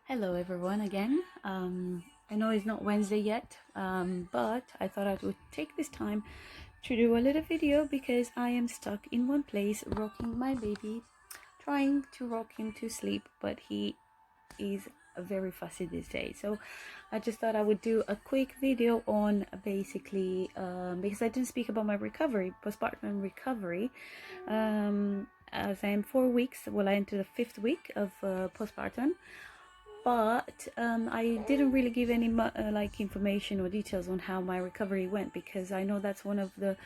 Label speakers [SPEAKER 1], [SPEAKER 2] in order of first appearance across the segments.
[SPEAKER 1] Hello everyone again. I know it's not Wednesday yet, but I thought I would take this time to do a little video because I am stuck in one place rocking my baby, trying to rock him to sleep, but he is very fussy these days. So I just thought I would do a quick video on basically because I didn't speak about my recovery, postpartum recovery. As I am 4 weeks, well, I enter the fifth week of postpartum, but I didn't really give any like information or details on how my recovery went, because I know that's one of the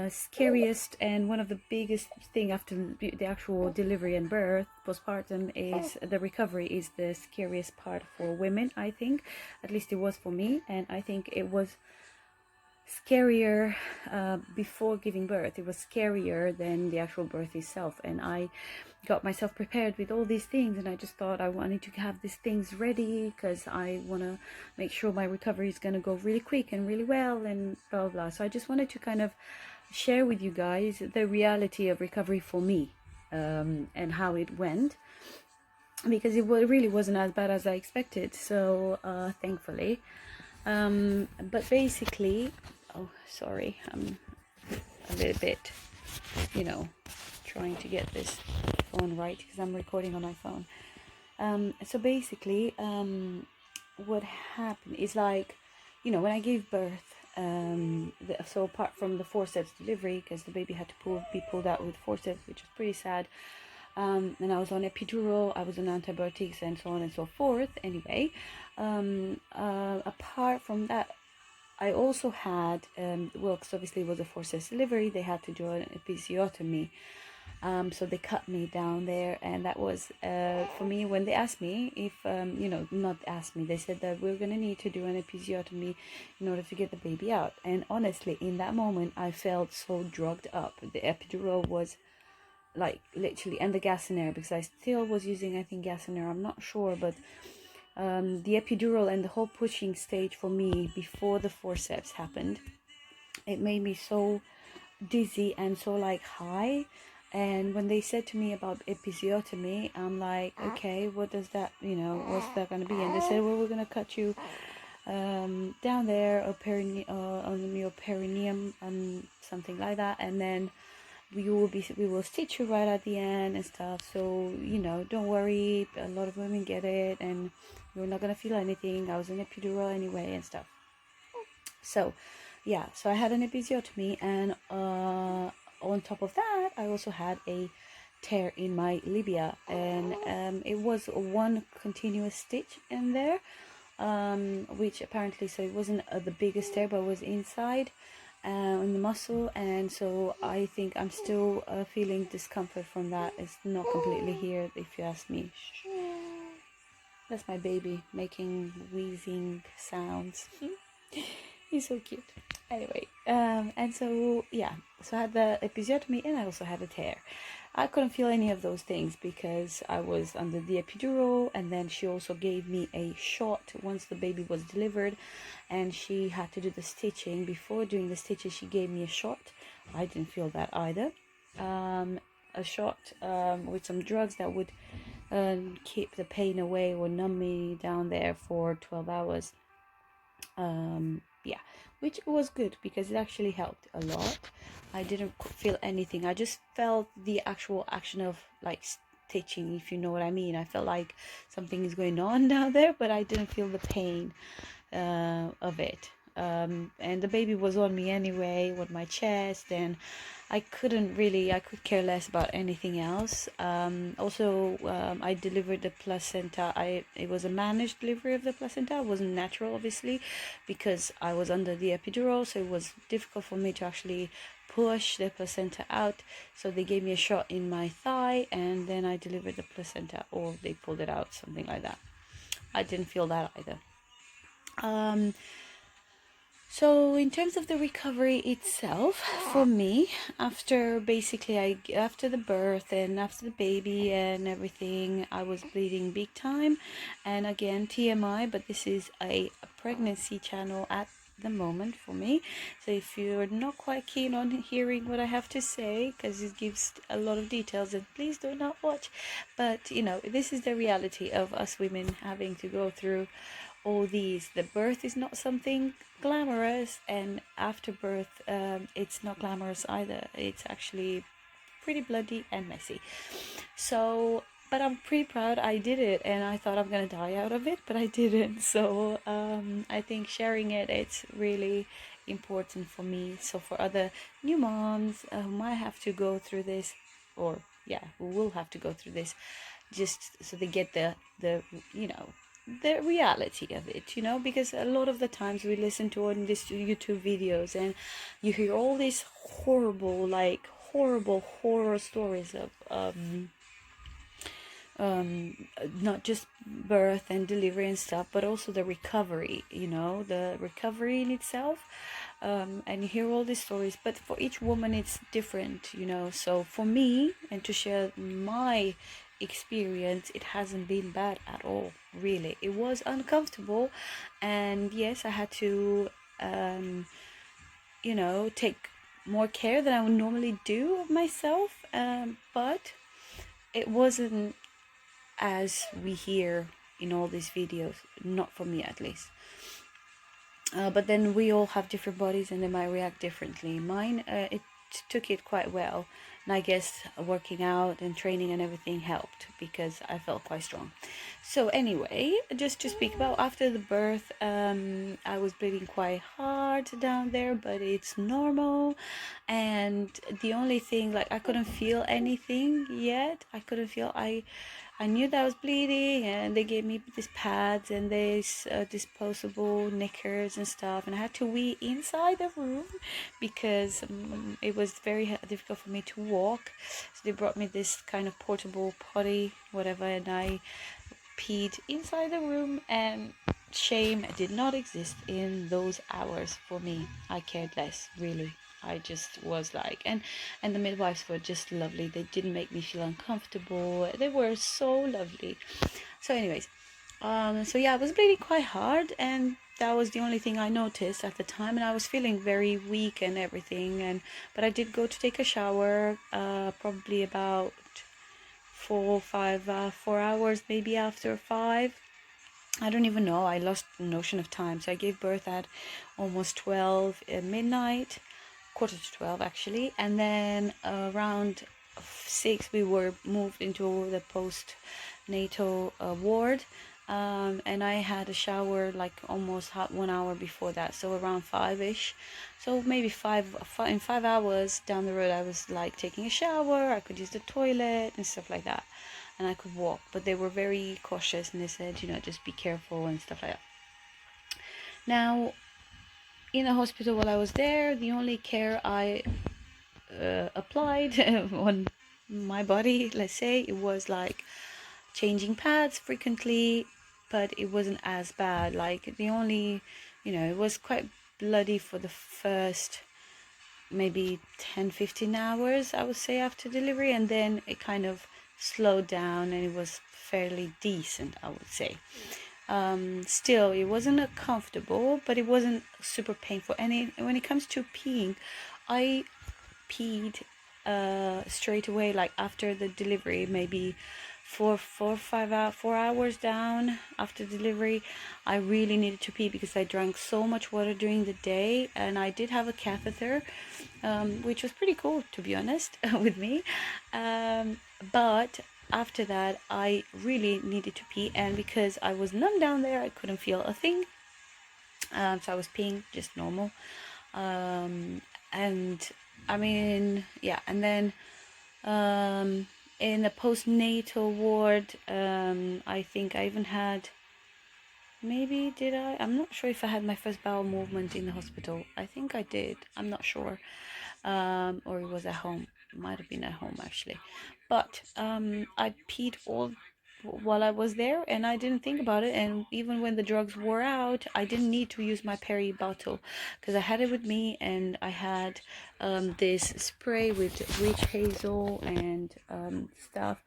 [SPEAKER 1] scariest and one of the biggest thing after the actual delivery and birth. Postpartum is the recovery is the scariest part for women, I think. At least it was for me, and I think it was scarier before giving birth. It was scarier than the actual birth itself, and I got myself prepared with all these things, and I just thought I wanted to have these things ready because I want to make sure my recovery is going to go really quick and really well and blah blah blah. So I just wanted to kind of share with you guys the reality of recovery for me, and how it went, because it really wasn't as bad as I expected, so thankfully. But basically, oh sorry, I'm a little bit, you know, trying to get this phone right because I'm recording on my phone. So basically, what happened is, like, when I gave birth, so apart from the forceps delivery, because the baby had to be pulled out with forceps, which was pretty sad, and I was on epidural, I was on antibiotics, and so on and so forth. Anyway, apart from that, I also had, well, because obviously it was a forceps delivery, they had to do an episiotomy. So they cut me down there, and that was, for me, when they asked me if, not asked me, they said that we're going to need to do an episiotomy in order to get the baby out. And honestly, in that moment, I felt so drugged up. The epidural was like literally, and the Gassiner, because I still was using, I think, Gassiner, I'm not sure, but the epidural and the whole pushing stage for me before the forceps happened, it made me so dizzy and so like high. And when they said to me about episiotomy, I'm like, okay, what does that, what's that going to be? And they said, well, we're going to cut you down there, on your perineum, something like that, and then we will stitch you right at the end and stuff. So don't worry, a lot of women get it, and you're not gonna feel anything. I was in epidural anyway and stuff. So yeah, so I had an episiotomy, and on top of that, I also had a tear in my labia, and it was one continuous stitch in there, which apparently, so it wasn't the biggest tear, but it was inside in the muscle, and so I think I'm still feeling discomfort from that. It's not completely here, if you ask me. Shh. That's my baby making wheezing sounds. He's so cute. Anyway, and so yeah, so I had the episiotomy, and I also had a tear. I couldn't feel any of those things because I was under the epidural, and then she also gave me a shot once the baby was delivered, and she had to do the stitching. Before doing the stitches, she gave me a shot. I didn't feel that either. A shot with some drugs that would keep the pain away or numb me down there for 12 hours. Yeah, which was good because it actually helped a lot. I didn't feel anything. I just felt the actual action of like stitching, if you know what I mean. I felt like something is going on down there, but I didn't feel the pain of it. And the baby was on me anyway, on my chest, and I could care less about anything else. Also, I delivered the placenta. It was a managed delivery of the placenta. It wasn't natural, obviously, because I was under the epidural, so it was difficult for me to actually push the placenta out. So they gave me a shot in my thigh, and then I delivered the placenta, or they pulled it out, something like that. I didn't feel that either. So in terms of the recovery itself, for me, after the birth and after the baby and everything, I was bleeding big time. And again, TMI, but this is a pregnancy channel at the moment for me. So if you're not quite keen on hearing what I have to say, because it gives a lot of details, then please do not watch. But you know, this is the reality of us women having to go through all these. The birth is not something glamorous, and after birth, it's not glamorous either. It's actually pretty bloody and messy. So, but I'm pretty proud I did it, and I thought I'm gonna die out of it, but I didn't. So I think sharing it, it's really important for me. So for other new moms who might have to go through this, or yeah, who will have to go through this, just so they get the you know, the reality of it, you know, because a lot of the times we listen to on these YouTube videos and you hear all these horrible, like horrible horror stories of um, not just birth and delivery and stuff, but also the recovery, you know, the recovery in itself. And you hear all these stories, but for each woman it's different, you know. So for me, and to share my experience, it hasn't been bad at all, really. It was uncomfortable, and yes, I had to, you know, take more care than I would normally do of myself, but it wasn't as we hear in all these videos, not for me at least. But then we all have different bodies and they might react differently. Mine, it took it quite well, and I guess working out and training and everything helped because I felt quite strong. So anyway, just to speak about after the birth, I was bleeding quite hard down there, but it's normal. And the only thing, like, I couldn't feel anything yet. I knew that I was bleeding, and they gave me these pads and these disposable knickers and stuff, and I had to wee inside the room because it was very difficult for me to walk. So they brought me this kind of portable potty, whatever, and I peed inside the room, and shame did not exist in those hours for me. I cared less, really. I just was like, and the midwives were just lovely. They didn't make me feel uncomfortable. They were so lovely. So anyways, so yeah, I was bleeding quite hard, and that was the only thing I noticed at the time, and I was feeling very weak and everything. And but I did go to take a shower, probably about 4 hours maybe after 5. I don't even know. I lost the notion of time. So I gave birth at almost 12 at midnight, quarter to 12 actually, and then around 6 we were moved into the post-natal ward. And I had a shower like almost 1 hour before that, so around 5ish. So maybe in 5 hours down the road, I was like taking a shower. I could use the toilet and stuff like that, and I could walk. But they were very cautious, and they said, you know, just be careful and stuff like that. Now, in the hospital while I was there, the only care I applied on my body, let's say, it was like changing pads frequently, but it wasn't as bad. Like the only, you know, it was quite bloody for the first maybe 10-15 hours, I would say, after delivery, and then it kind of slowed down and it was fairly decent, I would say. Still, it wasn't comfortable, but it wasn't super painful. And when it comes to peeing, I peed straight away, like after the delivery, maybe 4 hours down after delivery. I really needed to pee because I drank so much water during the day, and I did have a catheter, which was pretty cool, to be honest, with me. But after that, I really needed to pee, and because I was numb down there, I couldn't feel a thing. So I was peeing just normal. And I mean, yeah, and then in the postnatal ward, I think I even had, maybe did I? I'm not sure if I had my first bowel movement in the hospital. I think I did. I'm not sure. Or it was at home. It might have been at home actually. But I peed all while I was there, and I didn't think about it. And even when the drugs wore out, I didn't need to use my peri bottle because I had it with me, and I had this spray with witch hazel and stuff.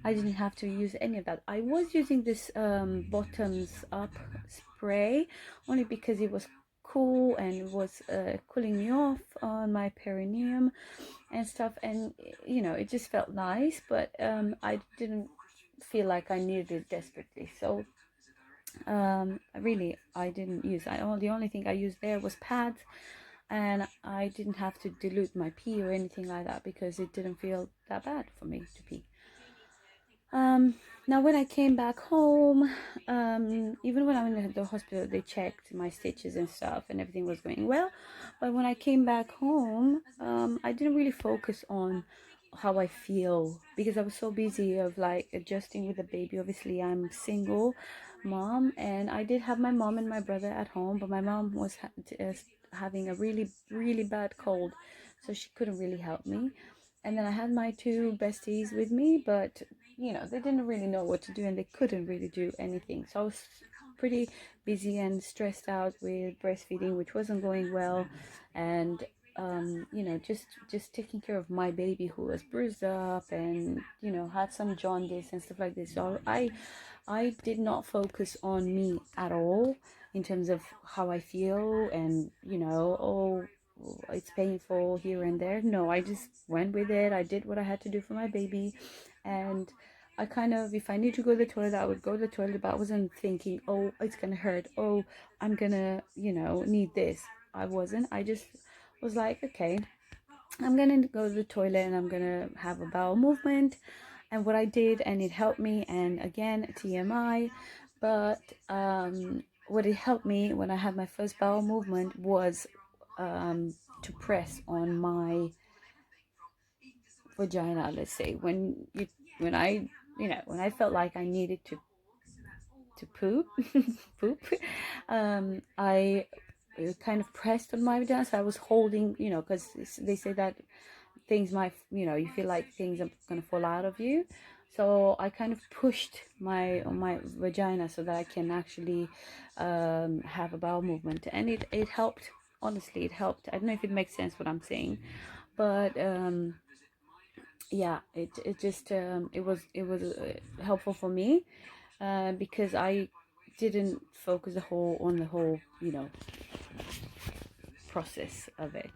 [SPEAKER 1] I didn't have to use any of that. I was using this bottoms up spray only because it was cool and was cooling me off on my perineum and stuff. And you know, it just felt nice, but I didn't feel like I needed it desperately. So really, I didn't use. The only thing I used there was pads, and I didn't have to dilute my pee or anything like that because it didn't feel that bad for me to pee. Now when I came back home, even when I'm in the hospital, they checked my stitches and stuff, and everything was going well. But when I came back home, I didn't really focus on how I feel because I was so busy of like adjusting with the baby. Obviously, I'm single mom, and I did have my mom and my brother at home, but my mom was having a really bad cold, so she couldn't really help me. And then I had my two besties with me, but you know, they didn't really know what to do and they couldn't really do anything. So I was pretty busy and stressed out with breastfeeding, which wasn't going well, and you know, just taking care of my baby who was bruised up and you know had some jaundice and stuff like this. So I did not focus on me at all in terms of how I feel and you know, oh, it's painful here and there. No, I just went with it. I did what I had to do for my baby, and I kind of, if I need to go to the toilet, I would go to the toilet, but I wasn't thinking, oh, it's gonna hurt, oh, I'm gonna, you know, need this. I wasn't. I just was like, okay, I'm gonna go to the toilet and I'm gonna have a bowel movement. And what I did, and it helped me, and again, TMI, but what it helped me when I had my first bowel movement was to press on my vagina. Let's say when I, you know, when I felt like I needed to poop poop, I kind of pressed on my vagina. So I was holding, you know, because they say that things might, you know, you feel like things are gonna fall out of you. So I kind of pushed my vagina so that I can actually have a bowel movement, and it helped. Honestly, it helped. I don't know if it makes sense what I'm saying, but yeah, it just it was helpful for me because I didn't focus on the whole, you know, process of it,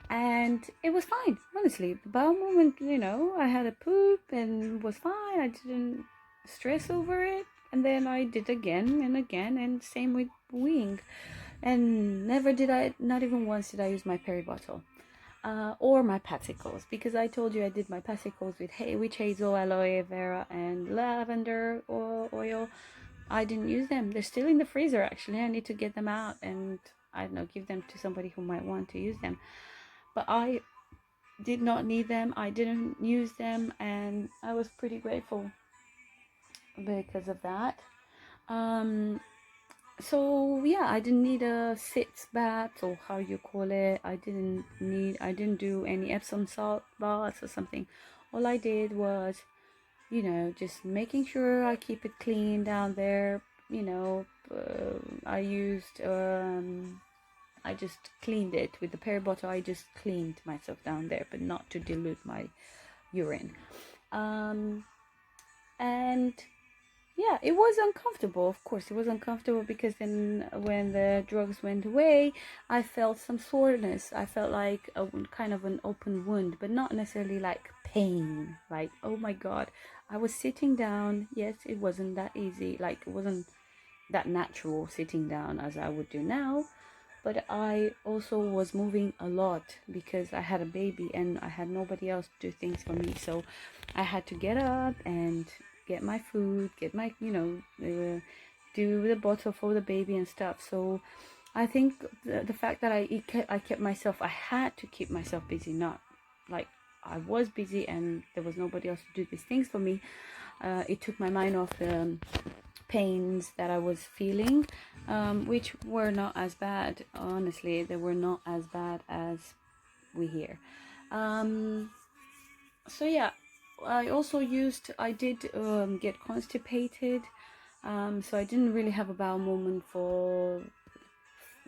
[SPEAKER 1] and it was fine. Honestly, the bowel movement, you know, I had a poop and was fine. I didn't stress over it, and then I did again and again, and same with weeing, and never did I, not even once did I use my peri bottle. Or my patsicles, because I told you I did my patsicles with witch hazel, aloe vera, and lavender oil. I didn't use them. They're still in the freezer actually. I need to get them out and I don't know, give them to somebody who might want to use them. But I did not need them. I didn't use them, and I was pretty grateful because of that. Um, so yeah, I didn't need a sitz bath or how you call it. I didn't do any Epsom salt baths or something. All I did was, you know, just making sure I keep it clean down there. You know, I just cleaned it with the peri bottle. I just cleaned myself down there, but not to dilute my urine. Um, and yeah, it was uncomfortable. Of course, it was uncomfortable because then when the drugs went away, I felt some soreness. I felt like a kind of an open wound, but not necessarily like pain. Like, oh my God, I was sitting down. Yes, it wasn't that easy. Like, it wasn't that natural sitting down as I would do now. But I also was moving a lot because I had a baby and I had nobody else to do things for me. So I had to get up and get my food, get my, you know, do the bottle for the baby and stuff. So I think the fact that I kept myself, I had to keep myself busy, not like I was busy and there was nobody else to do these things for me. It took my mind off the pains that I was feeling, which were not as bad. Honestly, they were not as bad as we hear. So yeah, I did get constipated. So I didn't really have a bowel movement for,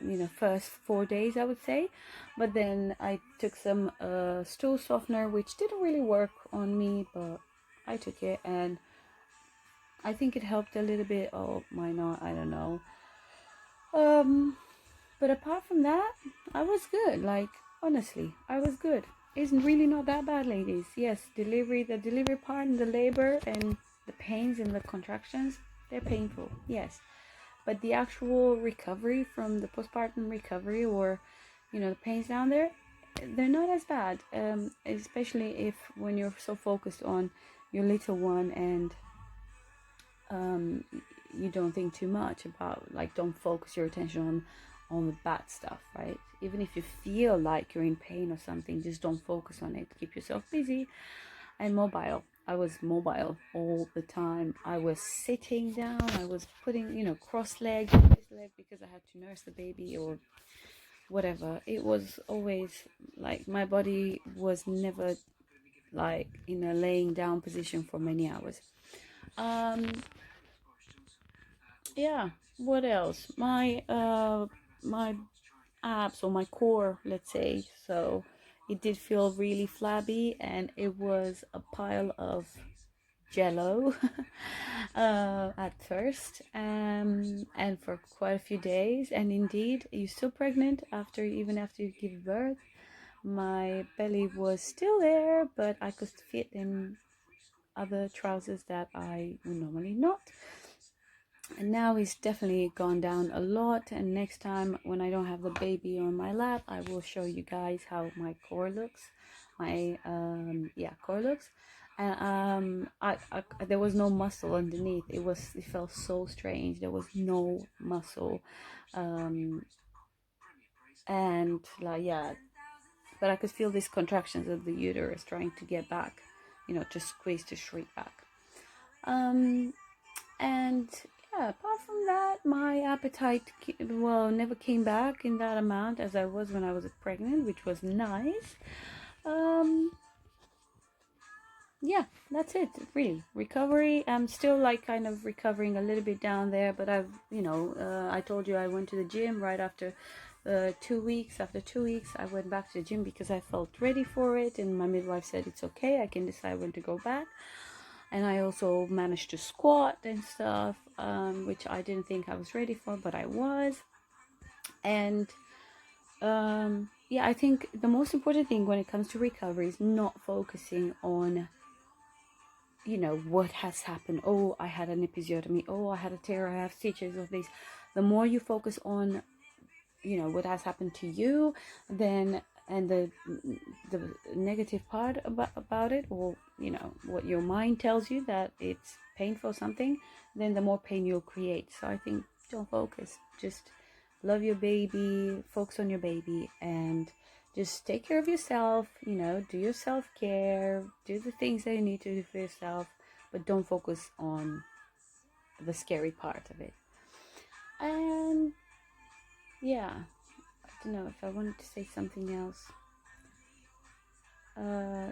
[SPEAKER 1] you know, first 4 days, I would say. But then I took some stool softener, which didn't really work on me, but I took it and I think it helped a little bit. Oh, might not, I don't know. Um, But apart from that, I was good. Like, honestly, I was good. It's really not that bad, ladies. Yes, the delivery part and the labor and the pains and the contractions, they're painful. Yes. But the actual recovery from the postpartum recovery, or, the pains down there, they're not as bad. Especially if when you're so focused on your little one, and um, you don't think too much about, like, don't focus your attention on the bad stuff, right? Even if you feel like you're in pain or something, just don't focus on it. Keep yourself busy and mobile. I was mobile all the time. I was sitting down. I was putting, cross legged this leg because I had to nurse the baby or whatever. It was always like my body was never like in a laying down position for many hours. Um, yeah. What else? My abs, or my core, let's say. So it did feel really flabby, and it was a pile of jello at first, and for quite a few days. And indeed, you're still pregnant even after you give birth. My belly was still there, but I could fit in other trousers that I would normally not. And now it's definitely gone down a lot, and next time when I don't have the baby on my lap, I will show you guys how my core looks. My core looks. And I there was no muscle underneath. It felt so strange. There was no muscle. And like, yeah, but I could feel these contractions of the uterus trying to get back, to squeeze, to shrink back. And yeah, apart from that, my appetite, never came back in that amount as I was when I was pregnant, which was nice. Yeah, that's it, really. Recovery, I'm still like kind of recovering a little bit down there, but I told you I went to the gym right after 2 weeks. After 2 weeks, I went back to the gym because I felt ready for it, and my midwife said it's okay, I can decide when to go back. And I also managed to squat and stuff, which I didn't think I was ready for, but I was. And I think the most important thing when it comes to recovery is not focusing on what has happened. Oh, I had an episiotomy. Oh, I had a tear. I have stitches of this. The more you focus on what has happened to you, then, and the negative part about it, or what your mind tells you that it's painful something, then the more pain you'll create. So I think don't focus, just love your baby, focus on your baby, and just take care of yourself, do your self-care, do the things that you need to do for yourself, but don't focus on the scary part of it. And yeah, I don't know if I wanted to say something else.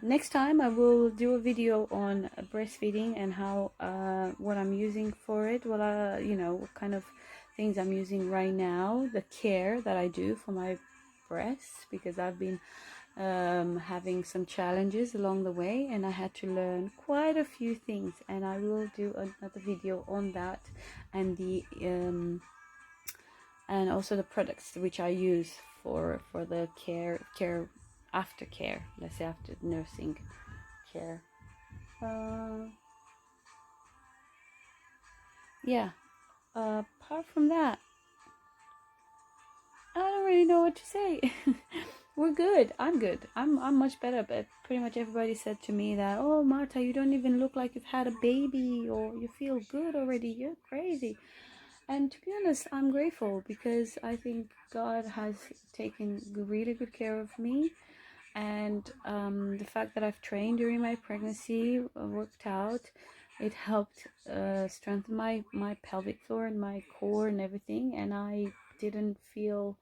[SPEAKER 1] Next time I will do a video on breastfeeding and how what I'm using for it. What kind of things I'm using right now, the care that I do for my breasts, because I've been having some challenges along the way, and I had to learn quite a few things, and I will do another video on that, and the and also the products which I use for the care aftercare, let's say after nursing care. Yeah. Apart from that, I don't really know what to say. We're good. I'm good. I'm much better. But pretty much everybody said to me that, oh, Marta, you don't even look like you've had a baby, or you feel good already. You're crazy. And to be honest, I'm grateful, because I think God has taken really good care of me. And the fact that I've trained during my pregnancy worked out. It helped strengthen my pelvic floor and my core and everything. And I didn't feel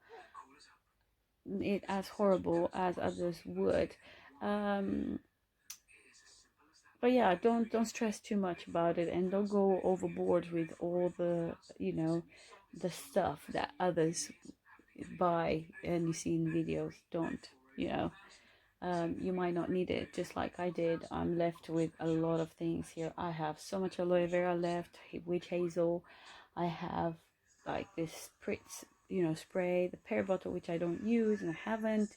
[SPEAKER 1] it as horrible as others would. But yeah, don't stress too much about it, and don't go overboard with all the the stuff that others buy and you see in videos. Don't. You might not need it, just like I did. I'm left with a lot of things here. I have so much aloe vera left, witch hazel. I have like this spritz spray, the pear bottle, which I don't use and I haven't.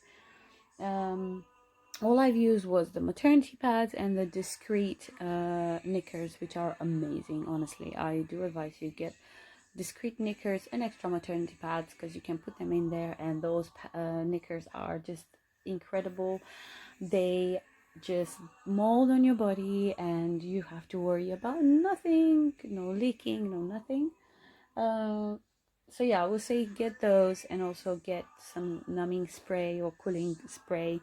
[SPEAKER 1] All I've used was the maternity pads and the discreet knickers, which are amazing. Honestly, I do advise you get discreet knickers and extra maternity pads, because you can put them in there, and those knickers are just incredible. They just mold on your body and you have to worry about nothing, no leaking, no nothing. So yeah, I would say get those, and also get some numbing spray or cooling spray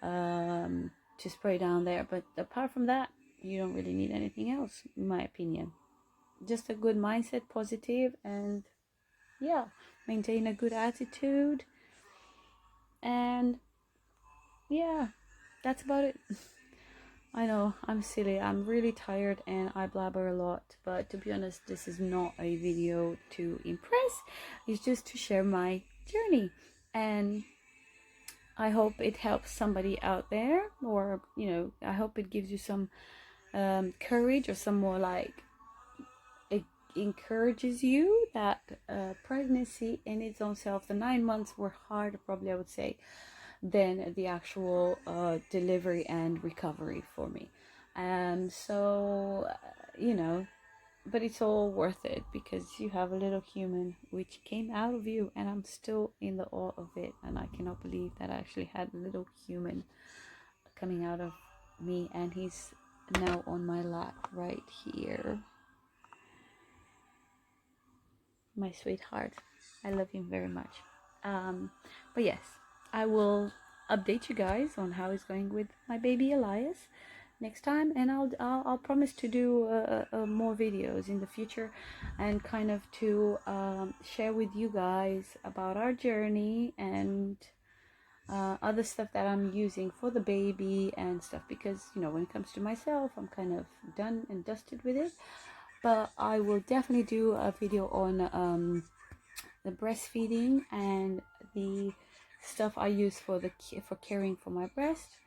[SPEAKER 1] to spray down there. But apart from that, you don't really need anything else, in my opinion. Just a good mindset, positive, and yeah, maintain a good attitude. And yeah, that's about it. I know, I'm silly, I'm really tired and I blabber a lot, but to be honest, this is not a video to impress. It's just to share my journey, and I hope it helps somebody out there, or I hope it gives you some courage, or some more like it encourages you that pregnancy in its own self, the 9 months were harder, probably I would say, than the actual delivery and recovery for me. So but it's all worth it, because you have a little human which came out of you, and I'm still in the awe of it, and I cannot believe that I actually had a little human coming out of me, and he's now on my lap right here. My sweetheart, I love him very much. But yes, I will update you guys on how it's going with my baby Elias next time, and I'll promise to do more videos in the future, and kind of to share with you guys about our journey, and other stuff that I'm using for the baby and stuff, because when it comes to myself, I'm kind of done and dusted with it. But I will definitely do a video on the breastfeeding and the stuff I use for caring for my breast,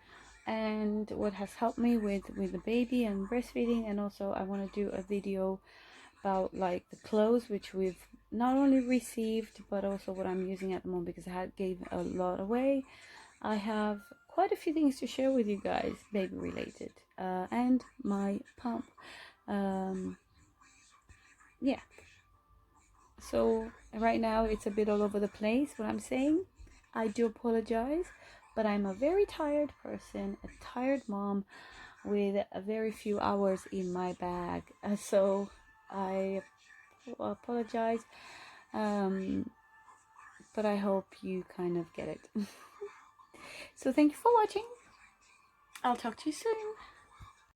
[SPEAKER 1] and what has helped me with the baby and breastfeeding. And also I want to do a video about like the clothes which we've not only received, but also what I'm using at the moment, because I gave a lot away. I have quite a few things to share with you guys, baby related, and my pump. Yeah, so right now it's a bit all over the place what I'm saying. I do apologize, but I'm a very tired person, a tired mom with a very few hours in my bag. So I apologize, but I hope you kind of get it. So thank you for watching. I'll talk to you soon.